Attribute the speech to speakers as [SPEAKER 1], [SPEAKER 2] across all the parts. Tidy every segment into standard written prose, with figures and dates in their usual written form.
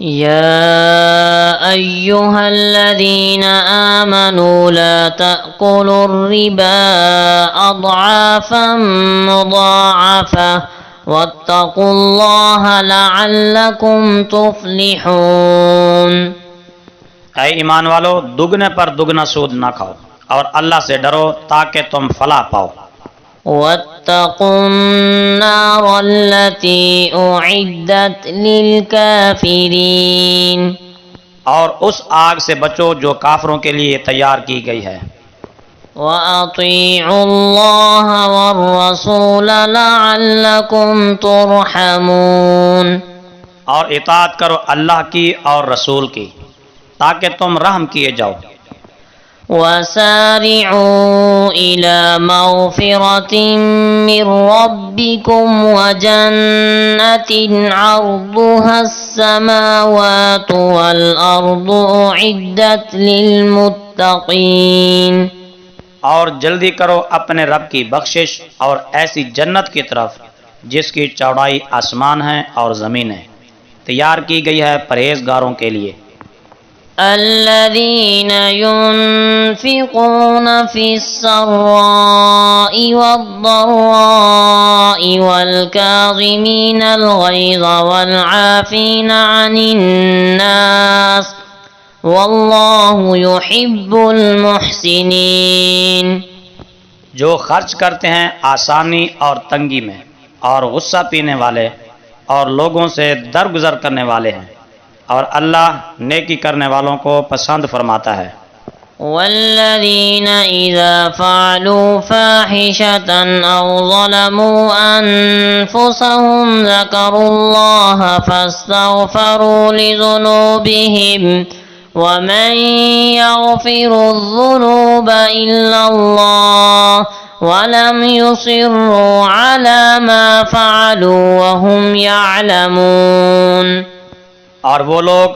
[SPEAKER 1] يا أيها الذين آمنوا لا تأكلوا الربا أضعافا مضاعفة واتقوا الله لعلكم تفلحون۔
[SPEAKER 2] اے ایمان والو، دگنے پر دگنا سود نہ کھاؤ اور اللہ سے ڈرو تاکہ تم فلاح پاؤ۔
[SPEAKER 1] واتقوا النار التي أعدت للكافرين۔
[SPEAKER 2] اور اس آگ سے بچو جو کافروں کے لیے تیار کی گئی ہے۔
[SPEAKER 1] وَأَطِيعُوا اللَّهَ وَالرَّسُولَ لَعَلَّكُمْ تُرْحَمُونَ۔
[SPEAKER 2] اور اطاعت کرو اللہ کی اور رسول کی تاکہ تم رحم کیے جاؤ۔
[SPEAKER 1] وَسَارِعُوا إِلَى مَغْفِرَةٍ مِّن رَّبِّكُمْ وَجَنَّةٍ عَرْضُهَا السَّمَاوَاتُ وَالْأَرْضُ أُعِدَّتْ لِلْمُتَّقِينَ۔
[SPEAKER 2] اور جلدی کرو اپنے رب کی بخشش اور ایسی جنت کی طرف جس کی چوڑائی آسمان ہے اور زمین ہے، تیار کی گئی ہے پرہیزگاروں کے لیے۔
[SPEAKER 1] الذين ينفقون في السراء والضراء والكاظمين الغيظ والعافين عن الناس والله يحب المحسنين۔
[SPEAKER 2] جو خرچ کرتے ہیں آسانی اور تنگی میں، اور غصہ پینے والے اور لوگوں سے درگزر کرنے والے ہیں، اور اللہ نیکی کرنے والوں کو پسند فرماتا ہے۔
[SPEAKER 1] والذين إذا فعلوا فاحشة أو ظلموا أنفسهم ذكروا الله فاستغفروا لذنوبهم ومن يغفر الذنوب إلا الله ولم يصروا على ما فعلوا وهم يعلمون۔
[SPEAKER 2] اور وہ لوگ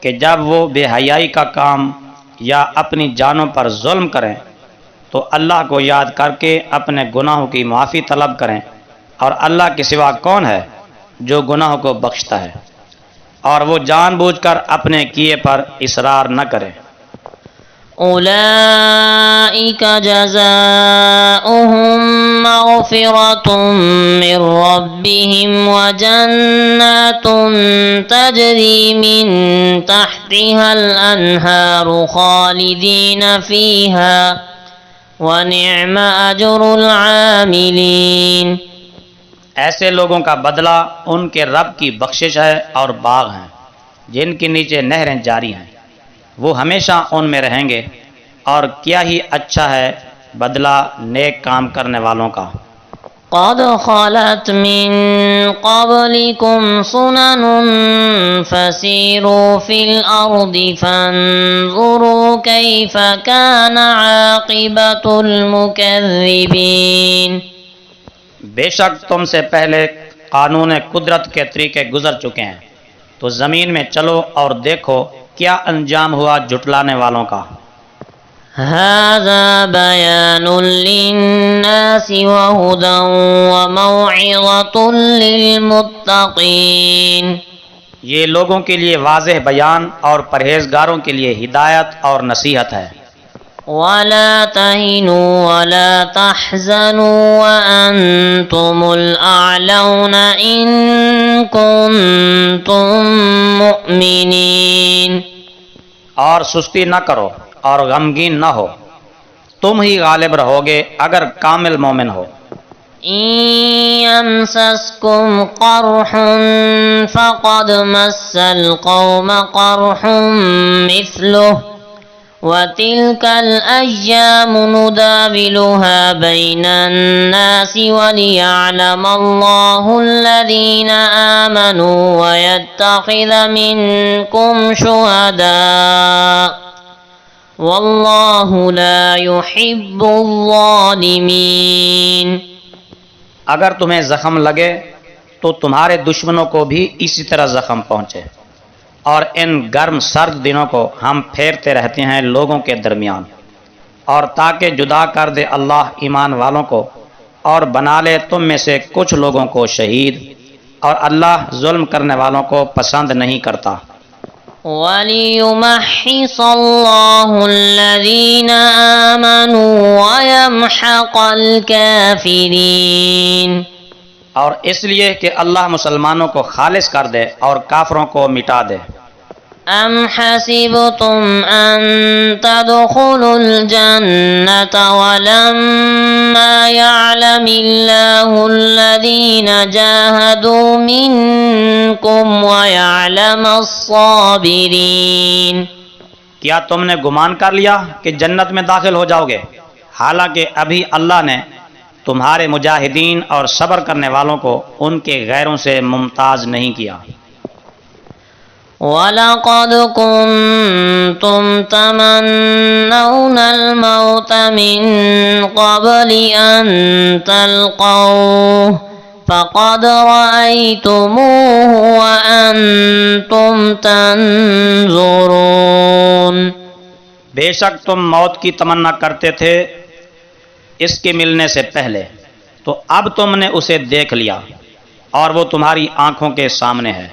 [SPEAKER 2] کہ جب وہ بے حیائی کا کام یا اپنی جانوں پر ظلم کریں تو اللہ کو یاد کر کے اپنے گناہوں کی معافی طلب کریں، اور اللہ کے سوا کون ہے جو گناہوں کو بخشتا ہے، اور وہ جان بوجھ کر اپنے کیے پر اصرار نہ کریں۔
[SPEAKER 1] أولئك جزاؤهم مغفرة من ربهم وجنات تجري من تحتها الأنهار خالدين فيها ونعم أجر العاملين۔
[SPEAKER 2] ایسے لوگوں کا بدلہ ان کے رب کی بخشش ہے اور باغ ہیں جن کے نیچے نہریں جاری ہیں، وہ ہمیشہ ان میں رہیں گے، اور کیا ہی اچھا ہے بدلہ نیک کام کرنے والوں کا۔
[SPEAKER 1] قد خلت من قبلكم سنن فسيروا في الأرض فانظروا كيف كان عاقبة المكذبين۔
[SPEAKER 2] بے شک تم سے پہلے قانون قدرت کے طریقے گزر چکے ہیں، تو زمین میں چلو اور دیکھو کیا انجام ہوا جھٹلانے والوں کا۔
[SPEAKER 1] هذا بيان للناس وهدى وموعظة للمتقين۔
[SPEAKER 2] یہ لوگوں کے لیے واضح بیان اور پرہیزگاروں کے لیے ہدایت اور نصیحت ہے۔
[SPEAKER 1] ولا تهنوا ولا تحزنوا وأنتم الأعلون إن كنتم مؤمنين۔
[SPEAKER 2] اور سستی نہ کرو اور غمگین نہ ہو، تم ہی غالب رہو گے اگر کامل مومن ہو۔
[SPEAKER 1] إن يمسسكم قرح فقد مس القوم قرح مثله وتلك الأيام نداولها بين الناس وليعلم الله الذين آمنوا ويتخذ منكم شهداء والله لا يحب الظالمين۔
[SPEAKER 2] اگر تمہیں زخم لگے تو تمہارے دشمنوں کو بھی اسی طرح زخم پہنچے، اور ان گرم سرد دنوں کو ہم پھیرتے رہتے ہیں لوگوں کے درمیان، اور تاکہ جدا کر دے اللہ ایمان والوں کو اور بنا لے تم میں سے کچھ لوگوں کو شہید، اور اللہ ظلم کرنے والوں کو پسند نہیں کرتا۔
[SPEAKER 1] وَلِيُمَحِّصَ اللَّهُ الَّذِينَ آمَنُوا وَيَمْحَقَ الْكَافِرِينَ،
[SPEAKER 2] اور اس لیے کہ اللہ مسلمانوں کو خالص کر دے اور کافروں کو مٹا دے۔
[SPEAKER 1] أَمْ حَسِبْتُمْ أَن تَدْخُلُوا الْجَنَّةَ وَلَمَّا يَعْلَمِ اللَّهُ الَّذِينَ جَاهَدُوا مِنكُمْ وَيَعْلَمَ الصَّابِرِينَ،
[SPEAKER 2] کیا تم نے گمان کر لیا کہ جنت میں داخل ہو جاؤ گے، حالانکہ ابھی اللہ نے تمہارے مجاہدین اور صبر کرنے والوں کو ان کے غیروں سے ممتاز نہیں کیا۔
[SPEAKER 1] وَلَقَدْ كُنْتُمْ تَمَنَّوْنَ الْمَوْتَ مِنْ قَبْلِ أَنْ تَلْقَوْهُ فَقَدْ رَأَيْتُمُوهُ وَأَنْتُمْ تَنْظُرُونَ،
[SPEAKER 2] بے شک تم موت کی تمنا کرتے تھے اس کے ملنے سے پہلے، تو اب تم نے اسے دیکھ لیا اور وہ تمہاری آنکھوں کے سامنے ہے۔